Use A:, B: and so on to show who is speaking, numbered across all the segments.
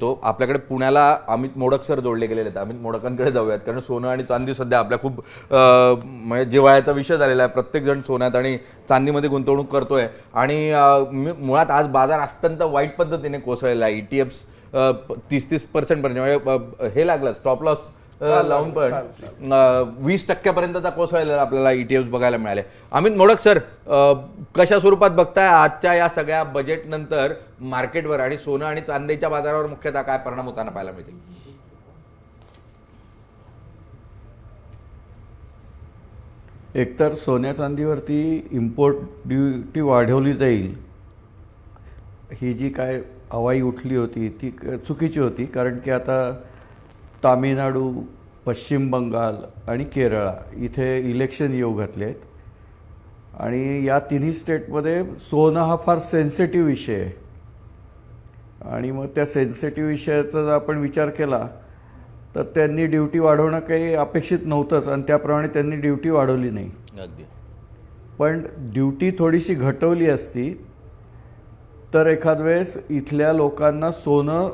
A: तो आपल्याकडे पुण्याला अमित मोडक सर जोडले गेलेले आहेत. अमित मोडकांकडे जाऊयात, कारण सोनं आणि चांदी सध्या आपल्या खूप म्हणजे जिव्हाळ्याचा विषय झालेला आहे. प्रत्येक जण सोन्यात आणि चांदीमध्ये गुंतवणूक करतोय आणि मुळात आज बाजार अत्यंत वाईट पद्धतीने कोसळलेला आहे. ETFs 30% पर्यंत म्हणजे हे लागलं स्टॉप लॉस लावून पण 20% कोसळलेला आपल्याला ETFs बघायला मिळाले. अमित मोडक सर, कशा स्वरूपात बघताय आजच्या या सगळ्या बजेट नंतर मार्केटवर आणि सोनं आणि चांदीच्या बाजारावर मुख्यतः काय परिणाम होताना पाहायला मिळतील?
B: एकतर सोन्या चांदीवरती इम्पोर्ट ड्युटी वाढवली जाईल ही जी काय हवाई उठली होती ती चुकीची होती. कारण की आता तामिळनाडू, पश्चिम बंगाल आणि केरळ इथे इलेक्शन येऊ घातले आहेत आणि या तिन्ही स्टेटमध्ये सोनं हा फार सेन्सिटिव्ह विषय आहे आणि मग त्या सेन्सिटिव्ह विषयाचा जर आपण विचार केला तर त्यांनी ड्युटी वाढवणं काही अपेक्षित नव्हतंच आणि त्याप्रमाणे त्यांनी ड्युटी वाढवली नाही.
A: अगदी.
B: पण ड्युटी थोडीशी घटवली असती तर एखाद वेळेस इथल्या लोकांना सोनं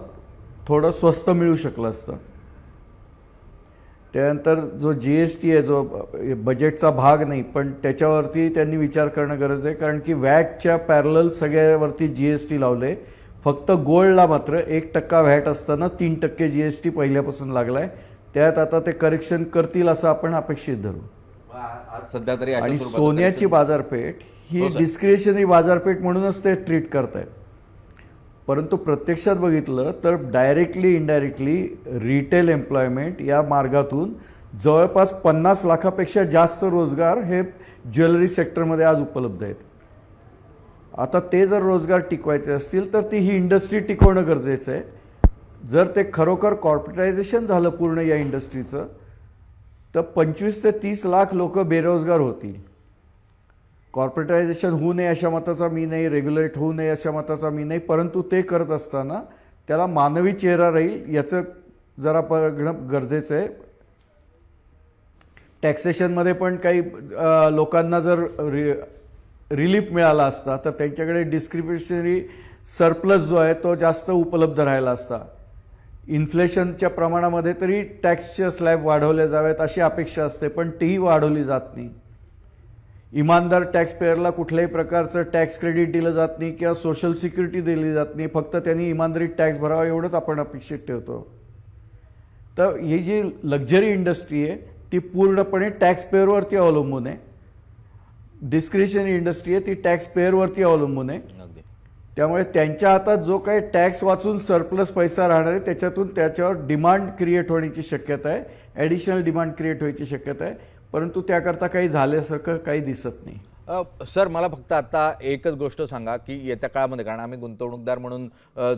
B: थोडं स्वस्त मिळू शकलं असतं. त्यानंतर जो GST आहे, जो बजेटचा भाग नाही पण त्याच्यावरती त्यांनी विचार करणं गरज आहे. कारण की वॅटच्या पॅरलल सगळ्यावरती GST लावले. फक्त गोल्डला मात्र 1% व्हॅट असताना 3% GST पहिल्यापासून लागला आहे. त्यात आता ते करेक्शन करतील असं आपण अपेक्षित धरू.
A: सध्या तरी
B: आणि सोन्याची बाजारपेठ ही डिस्क्रिशनरी बाजारपेठ म्हणूनच ते ट्रीट करतायत. परंतु प्रत्यक्षात बघितलं तर डायरेक्टली इनडायरेक्टली रिटेल एम्प्लॉयमेंट या मार्गातून जवळपास 50 लाखापेक्षा जास्त रोजगार हे ज्वेलरी सेक्टरमध्ये आज उपलब्ध आहेत. आता ते जर रोजगार टिकवायचे असतील तर ती ही इंडस्ट्री टिकवणं गरजेचं आहे. जर ते खरोखर कॉर्पोरेटायझेशन झालं पूर्ण या इंडस्ट्रीचं तर 25 ते 30 लाख लोक बेरोजगार होतील. कॉर्पोरेटायझेशन होऊ नये अशा मताचा मी नाही, रेग्युलेट होऊ नये अशा मताचा मी नाही, परंतु ते करत असताना त्याला मानवी चेहरा राहील याचं जरा बघणं गरजेचं आहे. टॅक्सेशनमध्ये पण काही लोकांना जर रिलीफ मिळाला असता तर त्यांच्याकडे डिस्क्रिप्शनरी सरप्लस जो आहे तो जास्त उपलब्ध राहिला असता. इन्फ्लेशनच्या प्रमाणामध्ये तरी टॅक्सचे स्लॅब वाढवले जावेत अशी अपेक्षा असते, पण तीही वाढवली जात नाही. इमानदार टॅक्स पेअरला कुठल्याही प्रकारचं टॅक्स क्रेडिट दिलं जात नाही किंवा सोशल सिक्युरिटी दिली जात नाही. फक्त त्यांनी इमानदारीत टॅक्स भरावा एवढंच आपण अपेक्षित ठेवतो. तर ही जी लक्झरी इंडस्ट्री आहे ती पूर्णपणे टॅक्स पेअरवरती अवलंबून आहे. डिस्क्रिशनरी इंडस्ट्री आहे ती टॅक्स पेअरवरती अवलंबून आहे. त्यामुळे त्यांच्या हातात जो काही टॅक्स वाचून सरप्लस पैसा राहणार आहे त्याच्यावर डिमांड क्रिएट होण्याची शक्यता आहे, ॲडिशनल डिमांड क्रिएट व्हायची शक्यता आहे. परंतु त्याकरता काही झाल्यासारखं काही दिसत नाही.
A: सर, मला फक्त आता एकच गोष्ट सांगा की येत्या काळामध्ये, कारण आम्ही गुंतवणूकदार म्हणून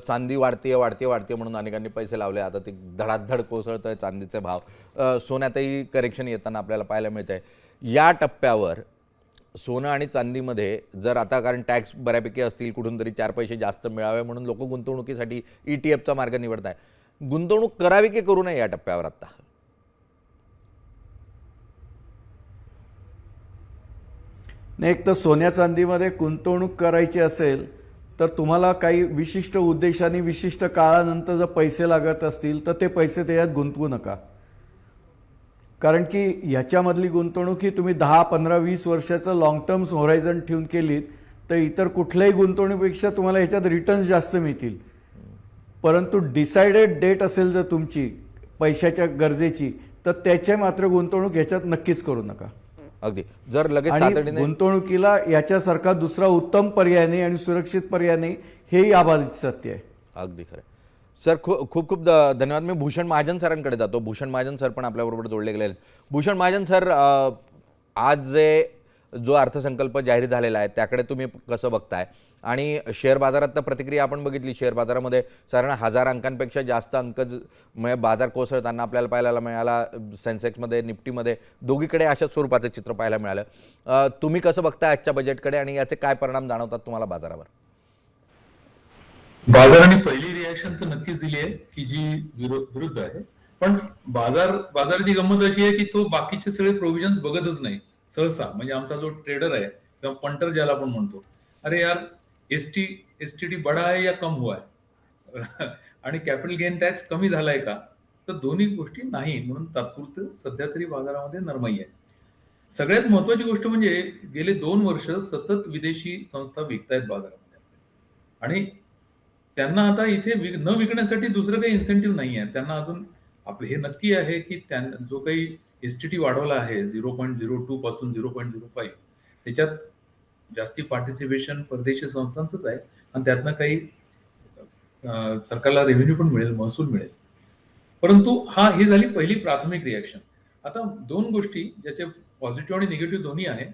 A: चांदी वाढते म्हणून अनेकांनी पैसे लावले, आता ते धडाधड कोसळत आहे चांदीचे भाव. सोन्यातही करेक्शन येताना आपल्याला पाहायला मिळत आहे. या टप्प्यावर सोनं आणि चांदीमध्ये जर आता, कारण टॅक्स बऱ्यापैकी असतील, कुठून तरी 4 पैसे जास्त मिळावे म्हणून लोक गुंतवणुकीसाठी ETFचा मार्ग निवडत आहे. गुंतवणूक करावी की करू नये या टप्प्यावर आता?
B: नाही, एक तर सोन्या चांदीमध्ये गुंतवणूक करायची असेल तर तुम्हाला काही विशिष्ट उद्देशाने विशिष्ट काळानंतर जर पैसे लागत असतील तर ते पैसे त्याच्यात गुंतवू नका. कारण की ह्याच्यामधली गुंतवणूक ही तुम्ही 10, 15, 20 वर्षाचं लॉंग टर्म होरायझन ठेवून केलीत तर इतर कुठल्याही गुंतवणुकीपेक्षा तुम्हाला ह्याच्यात रिटर्न्स जास्त मिळतील. परंतु डिसाइडेड डेट असेल जर तुमची पैशाच्या गरजेची तर त्याचे मात्र गुंतवणूक ह्याच्यात नक्कीच करू नका.
A: अगदी. जर लगेच
B: तातडीने गुंतवणुकीला याच्यासारखा दुसरा उत्तम पर्याय नाही आणि सुरक्षित पर्याय नाही, हेही आबाधित सत्य आहे.
A: अगदी खरं. सर, खूप खूप धन्यवाद. मी भूषण महाजन सरांकडे जातो. भूषण महाजन सर पण आपल्याबरोबर जोडले गेले आहेत. भूषण महाजन सर, आज जो अर्थसंकल्प जाहीर झालेला आहे त्याकडे तुम्ही कसं बघताय? आणि शेअर बाजारात तर प्रतिक्रिया आपण बघितली. शेअर बाजारामध्ये साधारण 1000 अंकांपेक्षा जास्त अंक म्हणजे बाजार कोसळताना आपल्याला पाहायला मिळाला. सेन्सेक्समध्ये, निफ्टीमध्ये दोघीकडे अशा स्वरूपाचं चित्र पाहायला मिळालं. तुम्ही कसं बघताय आजच्या बजेटकडे आणि याचे काय परिणाम जाणवतात तुम्हाला बाजारावर?
C: बाजाराने पहिली रिॲक्शन तर नक्कीच दिली आहे की जी विरुद्ध आहे. पण बाजाराची गंमत अशी आहे की तो बाकीचे सगळे प्रोव्हिजन्स बघतच नाही सहसा. म्हणजे आमचा जो ट्रेडर आहे किंवा पंटर ज्याला आपण म्हणतो, अरे यार एसटीडी बडा है या कम हुआ है आणि कॅपिटल गेन टॅक्स कमी झालाय का, तर दोन्ही गोष्टी नाही. म्हणून तात्पुरतं सध्या तरी बाजारामध्ये नरमाई आहे. सगळ्यात महत्वाची गोष्ट म्हणजे गेले 2 वर्ष सतत विदेशी संस्था विकतायत बाजारामध्ये आणि त्यांना आता इथे न विकण्यासाठी दुसरं काही इन्सेंटिव्ह नाही आहे. त्यांना अजून आपलं हे नक्की आहे की त्यांना जो काही एसटीटी वाढवला आहे 0.02 पासून 0.05 त्याच्यात जास्ती पार्टिसिपेशन परदेशी संस्थांचंच आहे आणि त्यातनं काही सरकारला रेव्हेन्यू पण मिळेल, महसूल मिळेल. परंतु ही झाली पहिली प्राथमिक रिॲक्शन. आता 2 गोष्टी ज्याचे पॉझिटिव्ह आणि निगेटिव्ह दोन्ही आहे.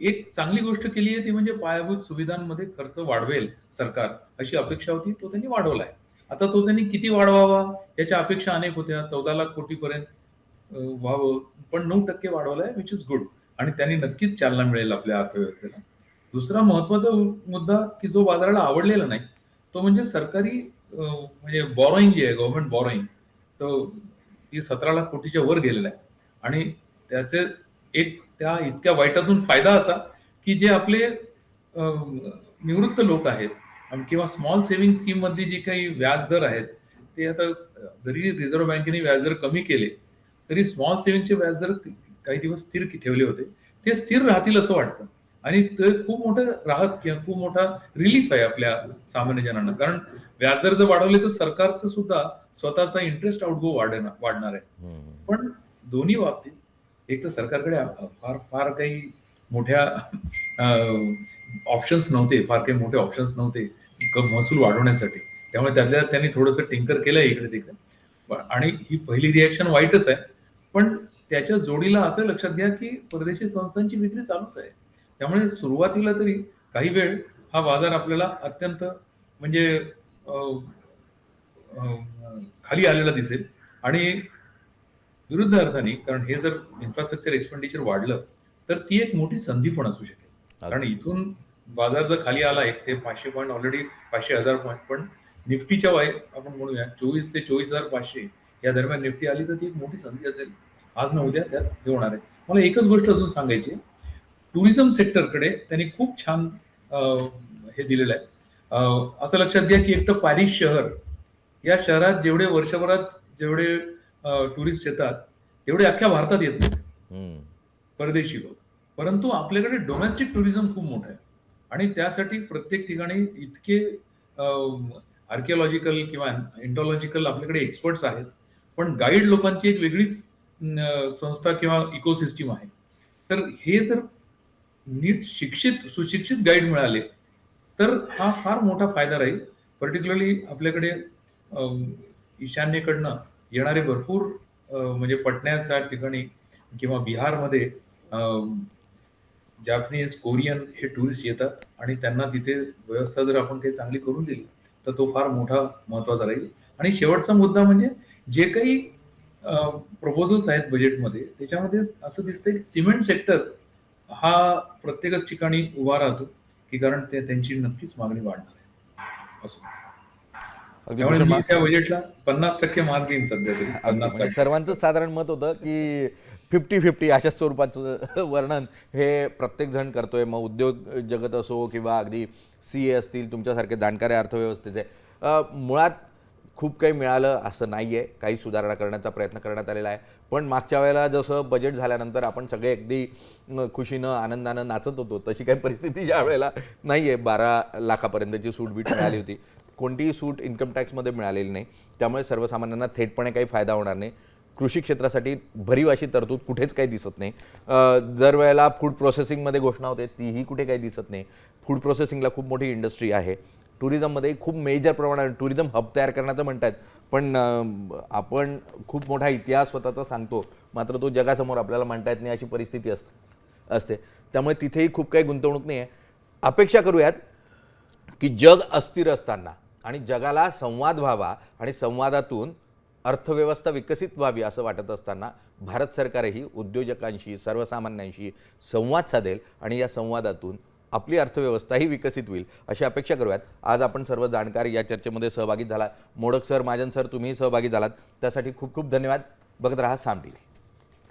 C: एक चांगली गोष्ट केली आहे ती म्हणजे पायाभूत सुविधांमध्ये खर्च वाढवेल सरकार अशी अपेक्षा होती, तो त्यांनी वाढवला आहे. आता तो त्यांनी किती वाढवावा याच्या अपेक्षा अनेक होत्या. 14 लाख कोटीपर्यंत व्हावं, पण 9% वाढवला आहे, विच इज गुड आणि त्यांनी नक्कीच चालना मिळेल आपल्या अर्थव्यवस्थेला. दुसरा महत्वाचा मुद्दा की जो बाजाराला आवडलेला नाही, तो म्हणजे सरकारी म्हणजे बॉरोइंग जी आहे, गव्हर्नमेंट बॉरोइंग, तर ती 17 लाख कोटीच्या वर गेलेला आहे आणि त्याचे एक त्या इतक्या वाईटातून फायदा असा की जे आपले निवृत्त लोक आहेत किंवा स्मॉल सेव्हिंग स्कीम मधली जी काही व्याजदर आहेत ते आता जरी रिझर्व्ह बँकेने व्याजदर कमी केले तरी स्मॉल सेव्हिंगचे व्याजदर काही दिवस स्थिर ठेवले होते, ते स्थिर राहतील असं वाटतं आणि ते खूप मोठं राहत किंवा खूप मोठा रिलीफ आहे आपल्या सामान्य जनांना. कारण व्याजदर जर वाढवले तर सरकारचं सुद्धा स्वतःचा इंटरेस्ट आउटगो वाढणार आहे. पण दोन्ही बाबतीत एक तर सरकारकडे फार फार काही मोठ्या ऑप्शन्स नव्हते, फार काही मोठे ऑप्शन्स नव्हते महसूल वाढवण्यासाठी. त्यामुळे त्यातल्या त्यांनी थोडंसं टिंकर केलंय इकडे तिकडे आणि ही पहिली रिॲक्शन वाईटच आहे. पण त्याच्या जोडीला असं लक्षात घ्या की परदेशी संस्थांची विक्री चालूच आहे. त्यामुळे सुरुवातीला तरी काही वेळ हा बाजार आपल्याला अत्यंत म्हणजे खाली आलेला दिसेल आणि विरुद्ध अर्थाने कारण हे जर इन्फ्रास्ट्रक्चर एक्सपेंडिचर वाढलं तर ती एक मोठी संधी पण असू शकेल. कारण इथून बाजार जर खाली आला 500 पॉईंट ऑलरेडी 500,000 पॉईंट, पण निफ्टीच्या आपण म्हणूया 24 ते 24,500 या दरम्यान निफ्टी आली तर ती एक मोठी संधी असेल. आज ना उद्या त्यात हे होणार आहे. मला एकच गोष्ट अजून सांगायची, टुरिझम सेक्टरकडे त्यांनी खूप छान हे दिलेलं आहे. असं लक्षात घ्या की एक तर पॅरिस शहर, या शहरात जेवढे वर्षभरात जेवढे टुरिस्ट येतात तेवढे अख्ख्या भारतात येत नाहीत परदेशी लोक, परंतु आपल्याकडे डोमेस्टिक टुरिझम खूप मोठं आहे आणि त्यासाठी प्रत्येक ठिकाणी इतके आर्किओलॉजिकल किंवा एंटॉलॉजिकल आपल्याकडे एक्सपर्ट्स आहेत, पण गाईड लोकांची एक वेगळीच संस्था किंवा इकोसिस्टीम आहे. तर हे जर नीट सुशिक्षित गाईड मिळाले तर हा फार मोठा फायदा राहील. पर्टिक्युलरली आपल्याकडे ईशान्येकडनं येणारे भरपूर म्हणजे पटण्याच्या ठिकाणी किंवा बिहारमध्ये जॅपनीज, कोरियन हे टुरिस्ट येतात आणि त्यांना तिथे व्यवस्था जर आपण काही चांगली करून दिली तर तो फार मोठा महत्वाचा राहील. आणि शेवटचा मुद्दा म्हणजे जे काही प्रपोजल्स आहेत बजेटमध्ये त्याच्यामध्ये असं दिसतंय की सिमेंट सेक्टर हा प्रत्येकच ठिकाणी उभा राहतो की कारण त्यांची नक्कीच मागणी वाढणार आहे असं. त्यामुळे मी त्या बजेटला 50% मार्क देईन सध्या तरी. 50%
A: सर्वांचं साधारण मत होतं की 50-50 अशा स्वरूपाचं वर्णन हे प्रत्येक जण करतोय. मग उद्योग जगत असो किंवा अगदी CA असतील, तुमच्यासारखे जाणकार अर्थव्यवस्थेचे. मुळात खूप काही मिळालं असं नाही आहे, काही सुधारणा करण्याचा प्रयत्न करण्यात आलेला आहे. पण मागच्या वेळेला जसं बजेट झाल्यानंतर आपण सगळे अगदी खुशीनं आनंदानं नाचत होतो तशी काही परिस्थिती या वेळेला नाही आहे. 12 लाखापर्यंतची सूटबीट मिळाली होती, कोणतीही सूट इन्कम टॅक्समध्ये मिळालेली नाही. त्यामुळे सर्वसामान्यांना थेटपणे काही फायदा होणार नाही. कृषी क्षेत्रासाठी भरीव अशी तरतूद कुठेच काही दिसत नाही. दरवेळेला फूड प्रोसेसिंगमध्ये घोषणा होते तीही कुठे काही दिसत नाही. फूड प्रोसेसिंगला खूप मोठी इंडस्ट्री आहे. टुरिझममध्ये खूप मेजर प्रमाणात टुरिझम हब तयार करण्याचं म्हणतात, पण आपण खूप मोठा इतिहास स्वतःचा सांगतो मात्र तो जगासमोर आपल्याला म्हणता येत नाही अशी परिस्थिती असते. त्यामुळे तिथेही खूप काही गुंतवणूक नाही आहे. अपेक्षा करूयात की जग अस्थिर असताना आणि जगाला संवाद व्हावा आणि संवादातून अर्थव्यवस्था विकसित व्हावी असं वाटत असताना भारत सरकारही उद्योजकांशी, सर्वसामान्यांशी संवाद साधेल आणि या संवादातून आपली अर्थव्यवस्थाही विकसित होईल अशी अपेक्षा करूयात. आज आपण सर्व जाणकार या चर्चेमध्ये सहभागी झाला. मोडक सर, महाजन सर, तुम्हीही सहभागी झालात त्यासाठी खूप खूप धन्यवाद. बघत रहा साम टीव्ही.